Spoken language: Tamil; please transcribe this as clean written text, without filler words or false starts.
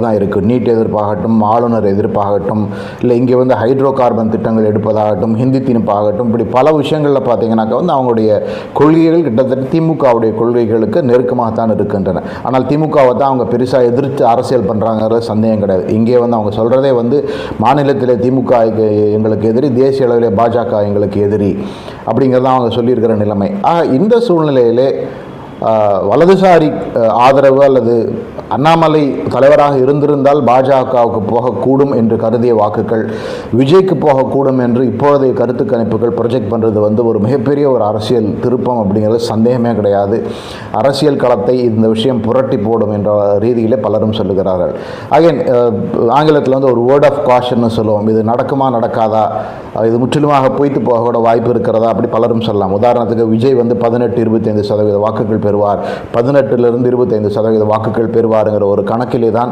தான் இருக்குது. நீட் எதிர்ப்பாகட்டும், ஆளுநர் எதிர்ப்பாகட்டும், இல்லை இங்கே வந்து ஹைட்ரோ கார்பன் திட்டங்கள் எடுப்பதாகட்டும், ஹிந்தி திணிப்பாகட்டும், இப்படி பல விஷயங்களில் பார்த்தீங்கன்னாக்கா வந்து அவங்களுடைய கொள்கைகள் கிட்டத்தட்ட திமுகவுடைய கொள்கைகளுக்கு நெருக்கமாகத்தான் இருக்கின்றன. ஆனால் திமுகவை தான் அவங்க பெருசாக எதிர்த்து அரசியல் பண்ணுறாங்கிறது சந்தேகம் கிடையாது. இங்கே வந்து அவங்க சொல்கிறதே வந்து மாநிலத்தில் திமுக எங்களுக்கு எதிரி, தேசிய அளவில் பாஜக எங்களுக்கு எதிரி அப்படிங்கிறத அவங்க சொல்லியிருக்கிற நிலைமை. இந்த சூழ்நிலையிலே வலதுசாரி ஆதரவு அல்லது அண்ணாமலை தலைவராக இருந்திருந்தால் பாஜகவுக்கு போகக்கூடும் என்று கருதிய வாக்குகள் விஜய்க்கு போகக்கூடும் என்று இப்பொழுதைய கருத்து கணிப்புகள் ப்ரொஜெக்ட் பண்ணுறது வந்து ஒரு மிகப்பெரிய ஒரு அரசியல் திருப்பம் அப்படிங்கிறது சந்தேகமே கிடையாது. அரசியல் களத்தை இந்த விஷயம் புரட்டி போடும் என்ற ரீதியிலே பலரும் சொல்லுகிறார்கள். அகைன் ஆங்கிலத்தில் வந்து ஒரு வேர்ட் ஆஃப் காஷன்னு சொல்லுவோம். இது நடக்குமா நடக்காதா, இது முற்றிலுமாக பொய்த்து போக கூட வாய்ப்பு இருக்கிறதா, அப்படி பலரும் சொல்லலாம். உதாரணத்துக்கு விஜய் வந்து 18-25% வாக்குகள் பெறுவார், 18% 25% வாக்குகள் பெறுவாருங்கிற ஒரு கணக்கிலே தான்